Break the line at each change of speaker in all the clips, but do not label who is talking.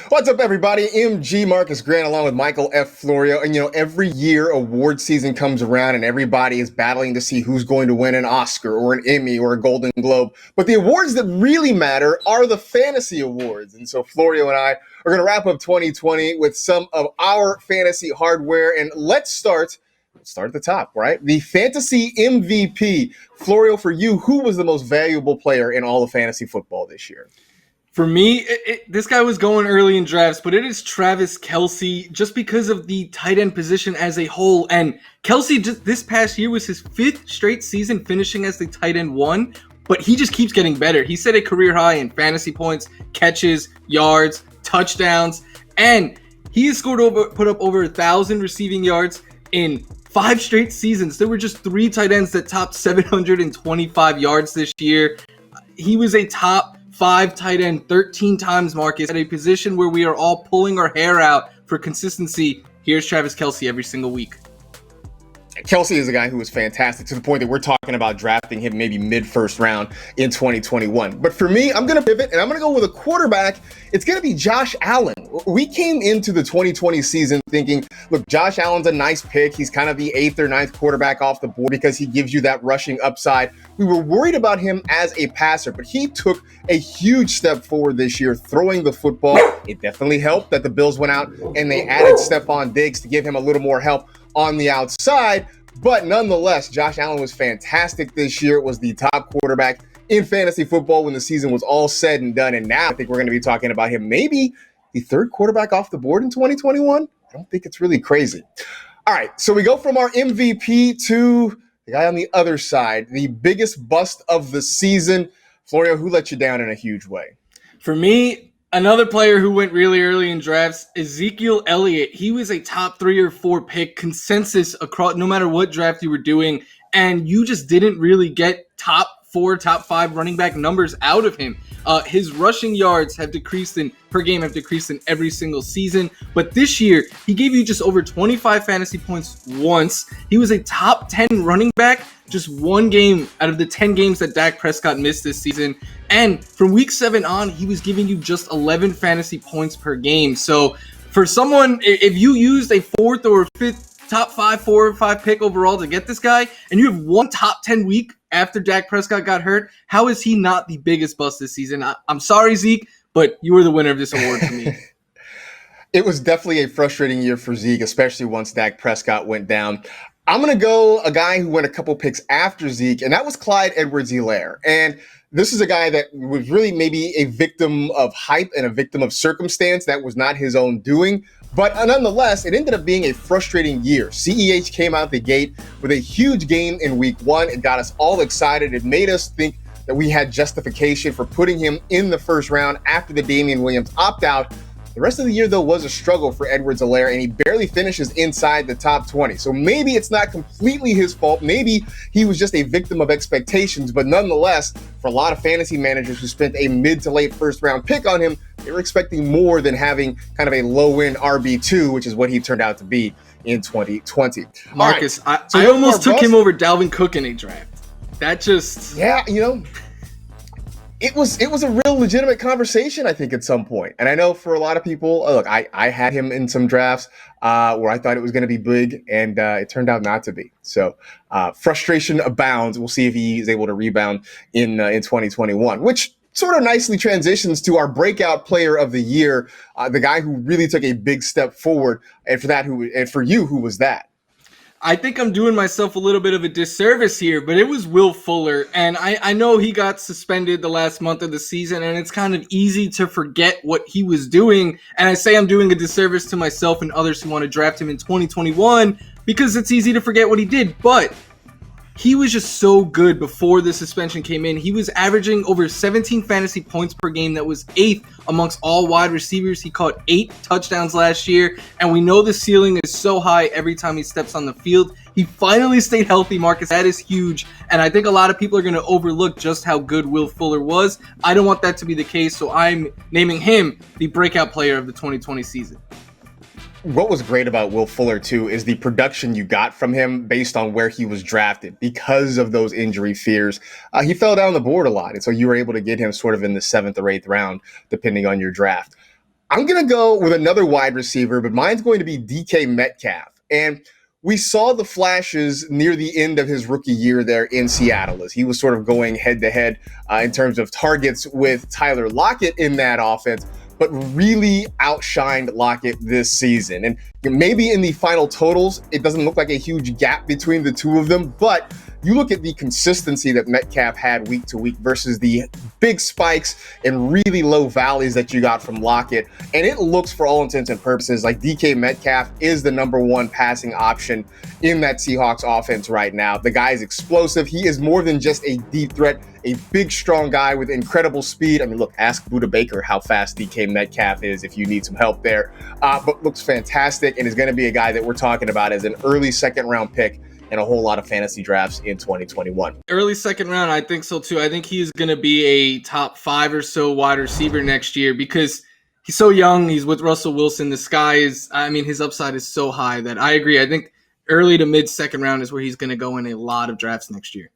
What's up, everybody? MG Marcas Grant along with Michael F. Florio. And, every year award season comes around and everybody is battling to see who's going to win an Oscar or an Emmy or a Golden Globe. But the awards that really matter are the fantasy awards. And so Florio and I are going to wrap up 2020 with some of our fantasy hardware. And let's start at the top, right? The fantasy MVP. Florio, for you, who was the most valuable player in all of fantasy football this year?
For me, this guy was going early in drafts, but it is Travis Kelce just because of the tight end position as a whole. And Kelce just this past year was his 5th straight season finishing as the tight end 1, but he just keeps getting better. He set a career high in fantasy points, catches, yards, touchdowns, and he has put up over 1,000 receiving yards in 5 straight seasons. There were just 3 tight ends that topped 725 yards this year. He was a top 5 tight end 13 times, Marcus, at a position where we are all pulling our hair out for consistency. Here's Travis Kelce every single week.
Kelce is a guy who was fantastic to the point that we're talking about drafting him maybe mid-first round in 2021. But for me, I'm going to pivot and I'm going to go with a quarterback. It's going to be Josh Allen. We came into the 2020 season thinking, look, Josh Allen's a nice pick. He's kind of the 8th or 9th quarterback off the board because he gives you that rushing upside. We were worried about him as a passer, but he took a huge step forward this year throwing the football. It definitely helped that the Bills went out and they added Stephon Diggs to give him a little more help on the outside, but nonetheless, Josh Allen was fantastic this year. It was the top quarterback in fantasy football when the season was all said and done, and now I think we're going to be talking about him maybe the 3rd quarterback off the board in 2021. I don't think it's really crazy. All right, so we go from our MVP to the guy on the other side, the biggest bust of the season. Florio, who let you down in a huge way?
For me, another player who went really early in drafts, Ezekiel Elliott. He was a top 3 or 4 pick consensus across no matter what draft you were doing, and you just didn't really get top 4, top 5 running back numbers out of him. His rushing yards have decreased in every single season, but this year he gave you just over 25 fantasy points once. He was a top 10 running back just 1 game out of the 10 games that Dak Prescott missed this season. And from week 7 on, he was giving you just 11 fantasy points per game. So for someone, if you used a 4th or 5th top 5, 4 or 5 pick overall to get this guy, and you have 1 top 10 week after Dak Prescott got hurt, how is he not the biggest bust this season? I'm sorry, Zeke, but you were the winner of this award for me.
It was definitely a frustrating year for Zeke, especially once Dak Prescott went down. I'm going to go a guy who went a couple picks after Zeke, and that was Clyde Edwards-Helaire. And this is a guy that was really maybe a victim of hype and a victim of circumstance. That was not his own doing. But nonetheless, it ended up being a frustrating year. CEH came out the gate with a huge game in week 1. It got us all excited. It made us think that we had justification for putting him in the first round after the Damian Williams opt-out. The rest of the year, though, was a struggle for Edwards-Helaire, and he barely finishes inside the top 20. So maybe it's not completely his fault. Maybe he was just a victim of expectations. But nonetheless, for a lot of fantasy managers who spent a mid to late first round pick on him, they were expecting more than having kind of a low-end RB2, which is what he turned out to be in 2020.
Marcus, right. I almost took him over Dalvin Cook in a draft. That just...
Yeah, It was a real legitimate conversation, I think, at some point. And I know for a lot of people, look, I had him in some drafts where I thought it was going to be big, and it turned out not to be. So frustration abounds. We'll see if he is able to rebound in 2021, which sort of nicely transitions to our breakout player of the year, the guy who really took a big step forward. And for you, who was that?
I think I'm doing myself a little bit of a disservice here, but it was Will Fuller. And I know he got suspended the last month of the season, and it's kind of easy to forget what he was doing. And I say I'm doing a disservice to myself and others who want to draft him in 2021 because it's easy to forget what he did. But he was just so good before the suspension came in. He was averaging over 17 fantasy points per game. That was 8th amongst all wide receivers. He caught 8 touchdowns last year, and we know the ceiling is so high every time he steps on the field. He finally stayed healthy, Marcus. That is huge, and I think a lot of people are going to overlook just how good Will Fuller was. I don't want that to be the case, so I'm naming him the breakout player of the 2020 season.
What was great about Will Fuller, too, is the production you got from him based on where he was drafted. Because of those injury fears, he fell down the board a lot. And so you were able to get him sort of in the 7th or 8th round, depending on your draft. I'm going to go with another wide receiver, but mine's going to be DK Metcalf. And we saw the flashes near the end of his rookie year there in Seattle as he was sort of going head to head in terms of targets with Tyler Lockett in that offense, but really outshined Lockett this season. And maybe in the final totals, it doesn't look like a huge gap between the two of them, but you look at the consistency that Metcalf had week to week versus the big spikes and really low valleys that you got from Lockett, and it looks, for all intents and purposes, like DK Metcalf is the number one passing option in that Seahawks offense right now. The guy is explosive. He is more than just a deep threat, a big, strong guy with incredible speed. I mean, look, ask Buda Baker how fast DK Metcalf is if you need some help there, but looks fantastic and is going to be a guy that we're talking about as an early second-round pick and a whole lot of fantasy drafts in 2021.
Early second round, I think so too. I think he's going to be a top 5 or so wide receiver next year because he's so young. He's with Russell Wilson. The sky is, I mean, his upside is so high that I agree. I think early to mid second round is where he's going to go in a lot of drafts next year.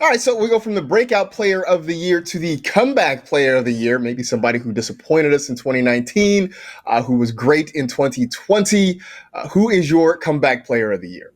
All right, so we go from the breakout player of the year to the comeback player of the year, maybe somebody who disappointed us in 2019, who was great in 2020. Who is your comeback player of the year?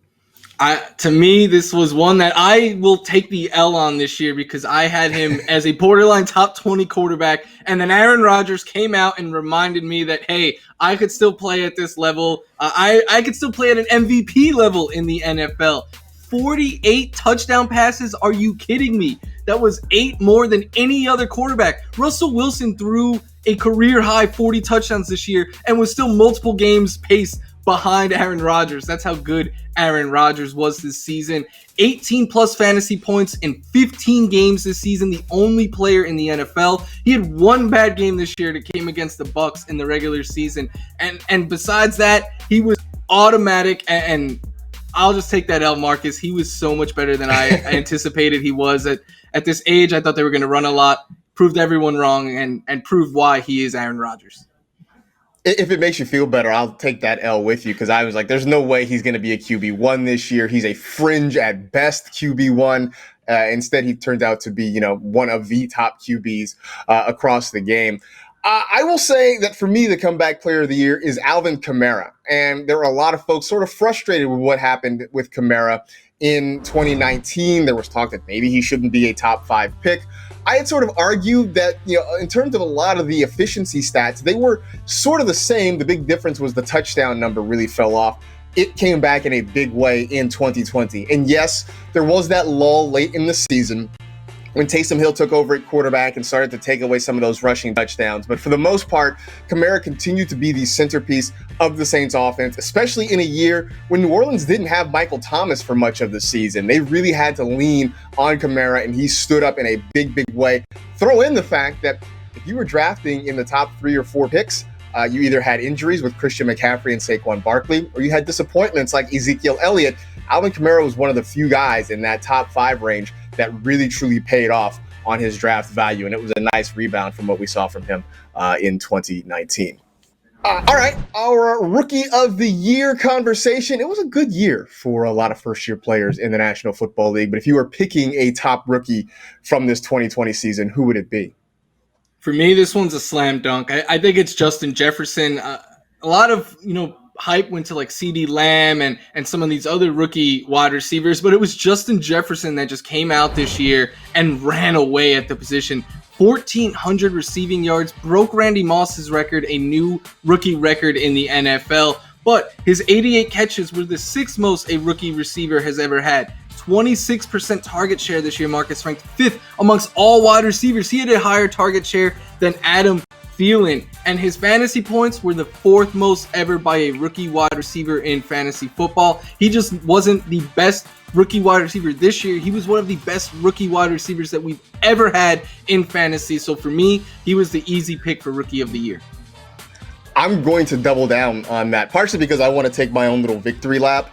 To me, this was one that I will take the L on this year because I had him as a borderline top 20 quarterback. And then Aaron Rodgers came out and reminded me that, hey, I could still play at this level. I could still play at an MVP level in the NFL. 48 touchdown passes. Are you kidding me? That was 8 more than any other quarterback. Russell Wilson threw a career high 40 touchdowns this year and was still multiple games paced behind Aaron Rodgers. That's how good Aaron Rodgers was this season. 18 plus fantasy points in 15 games this season, the only player in the NFL. He had one bad game this year that came against the Bucs in the regular season. And besides that, he was automatic, and I'll just take that L, Marcus. He was so much better than I anticipated he was. At this age, I thought they were going to run a lot, proved everyone wrong, and proved why he is Aaron Rodgers.
If it makes you feel better, I'll take that L with you because I was like, there's no way he's going to be a QB1 this year. He's a fringe at best QB1. Instead, he turned out to be, one of the top QBs across the game. I will say that for me, the comeback player of the year is Alvin Kamara. And there were a lot of folks sort of frustrated with what happened with Kamara in 2019. There was talk that maybe he shouldn't be a top 5 pick. I had sort of argued that, in terms of a lot of the efficiency stats, they were sort of the same. The big difference was the touchdown number really fell off. It came back in a big way in 2020. And yes, there was that lull late in the season when Taysom Hill took over at quarterback and started to take away some of those rushing touchdowns. But for the most part, Kamara continued to be the centerpiece of the Saints offense, especially in a year when New Orleans didn't have Michael Thomas for much of the season. They really had to lean on Kamara, and he stood up in a big, big way. Throw in the fact that if you were drafting in the top 3 or 4 picks, you either had injuries with Christian McCaffrey and Saquon Barkley, or you had disappointments like Ezekiel Elliott. Alvin Kamara was one of the few guys in that top 5 range that really truly paid off on his draft value, and it was a nice rebound from what we saw from him in 2019. All right, our Rookie of the Year conversation. It was a good year for a lot of first-year players in the National Football League, but if you were picking a top rookie from this 2020 season, who would it be?
For me, this one's a slam dunk. I think it's Justin Jefferson. A lot of, hype went to like CeeDee Lamb and some of these other rookie wide receivers, but it was Justin Jefferson that just came out this year and ran away at the position. 1,400 receiving yards, broke Randy Moss's record, a new rookie record in the NFL, but his 88 catches were the 6th most a rookie receiver has ever had. 26% target share this year. Marcus ranked 5th amongst all wide receivers. He had a higher target share than Adam Thielen, and his fantasy points were the 4th most ever by a rookie wide receiver in fantasy football. He just wasn't the best rookie wide receiver this year. He was one of the best rookie wide receivers that we've ever had in fantasy. So for me, he was the easy pick for Rookie of the Year.
I'm going to double down on that, partially because I want to take my own little victory lap.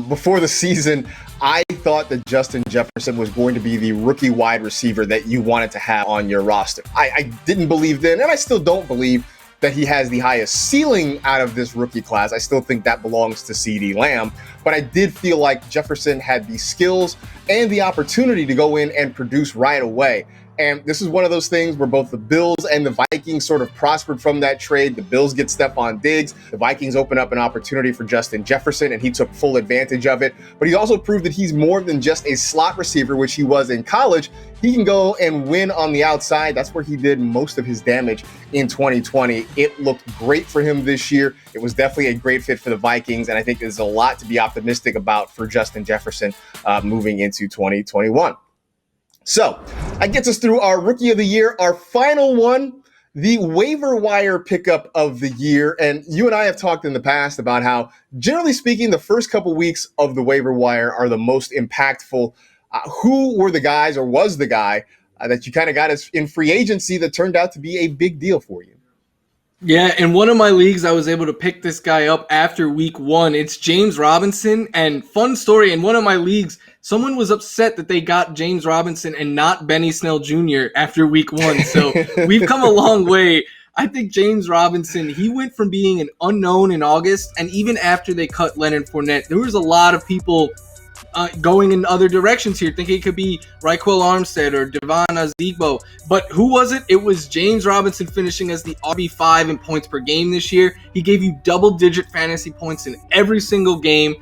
Before the season, I thought that Justin Jefferson was going to be the rookie wide receiver that you wanted to have on your roster. I didn't believe then, and I still don't believe that he has the highest ceiling out of this rookie class. I still think that belongs to CeeDee Lamb, but I did feel like Jefferson had the skills and the opportunity to go in and produce right away. And this is one of those things where both the Bills and the Vikings sort of prospered from that trade. The Bills get Stephon Diggs. The Vikings open up an opportunity for Justin Jefferson, and he took full advantage of it. But he also proved that he's more than just a slot receiver, which he was in college. He can go and win on the outside. That's where he did most of his damage in 2020. It looked great for him this year. It was definitely a great fit for the Vikings, and I think there's a lot to be optimistic about for Justin Jefferson moving into 2021. So that gets us through our Rookie of the Year, our final one, the waiver wire pickup of the year. And you and I have talked in the past about how, generally speaking, the first couple weeks of the waiver wire are the most impactful. Who were the guys, or was the guy that you kind of got as in free agency that turned out to be a big deal for you?
Yeah, in one of my leagues, I was able to pick this guy up after week 1. It's James Robinson, and fun story, in one of my leagues, someone was upset that they got James Robinson and not Benny Snell Jr. after week 1. So we've come a long way. I think James Robinson, he went from being an unknown in August, and even after they cut Leonard Fournette, there was a lot of people going in other directions here, thinking it could be Raquel Armstead or Devon Azigbo. But who was it? It was James Robinson finishing as the RB5 in points per game this year. He gave you double-digit fantasy points in every single game.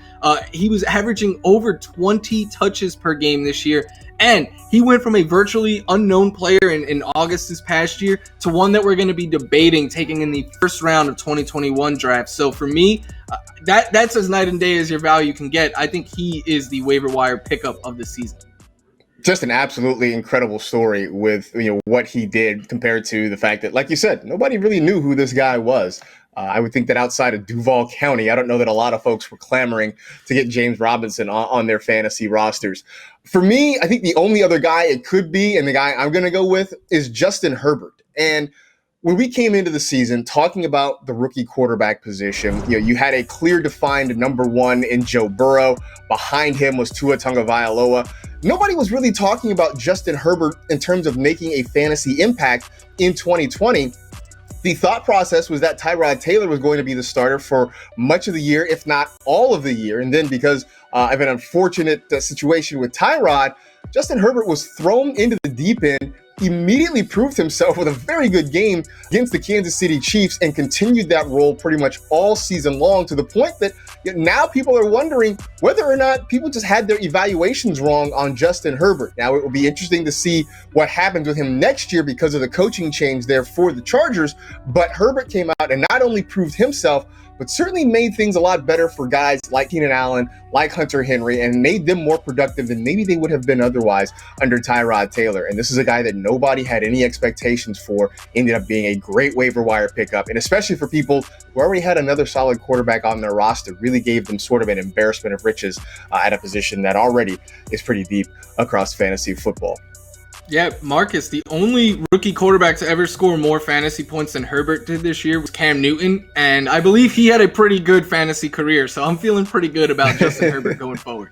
He was averaging over 20 touches per game this year. And he went from a virtually unknown player in August this past year to one that we're going to be debating taking in the first round of 2021 draft. So for me, that's as night and day as your value can get. I think he is the waiver wire pickup of the season.
Just an absolutely incredible story with what he did compared to the fact that, like you said, nobody really knew who this guy was. I would think that outside of Duval County, I don't know that a lot of folks were clamoring to get James Robinson on their fantasy rosters. For me, I think the only other guy it could be, and the guy I'm going to go with, is Justin Herbert. And when we came into the season talking about the rookie quarterback position, you had a clear defined number one in Joe Burrow. Behind him was Tua Tagovailoa. Nobody was really talking about Justin Herbert in terms of making a fantasy impact in 2020. The thought process was that Tyrod Taylor was going to be the starter for much of the year, if not all of the year. And then because of an unfortunate situation with Tyrod, Justin Herbert was thrown into the deep end, immediately proved himself with a very good game against the Kansas City Chiefs, and continued that role pretty much all season long, to the point that now people are wondering whether or not people just had their evaluations wrong on Justin Herbert. Now, it will be interesting to see what happens with him next year because of the coaching change there for the Chargers. But Herbert came out and not only proved himself, but certainly made things a lot better for guys like Keenan Allen, like Hunter Henry, and made them more productive than maybe they would have been otherwise under Tyrod Taylor. And this is a guy that nobody had any expectations for, ended up being a great waiver wire pickup. And especially for people who already had another solid quarterback on their roster, really gave them sort of an embarrassment of riches at a position that already is pretty deep across fantasy football.
Yeah, Marcus, the only rookie quarterback to ever score more fantasy points than Herbert did this year was Cam Newton, and I believe he had a pretty good fantasy career, so I'm feeling pretty good about Justin Herbert going forward.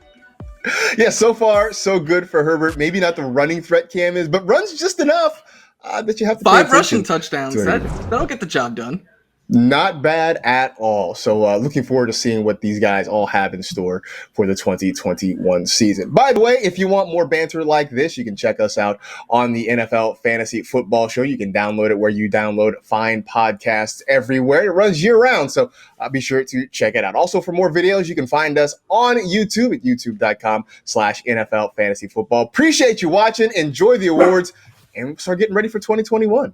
Yeah, so far, so good for Herbert. Maybe not the running threat Cam is, but runs just enough that you have to pay
5 rushing touchdowns. That'll get the job done.
Not bad at all. So looking forward to seeing what these guys all have in store for the 2021 season. By the way, if you want more banter like this, you can check us out on the NFL Fantasy Football Show. You can download it where you download fine podcasts everywhere. It runs year round, so be sure to check it out. Also, for more videos, you can find us on YouTube at youtube.com/NFL Fantasy Football. Appreciate you watching. Enjoy the awards, and start getting ready for 2021.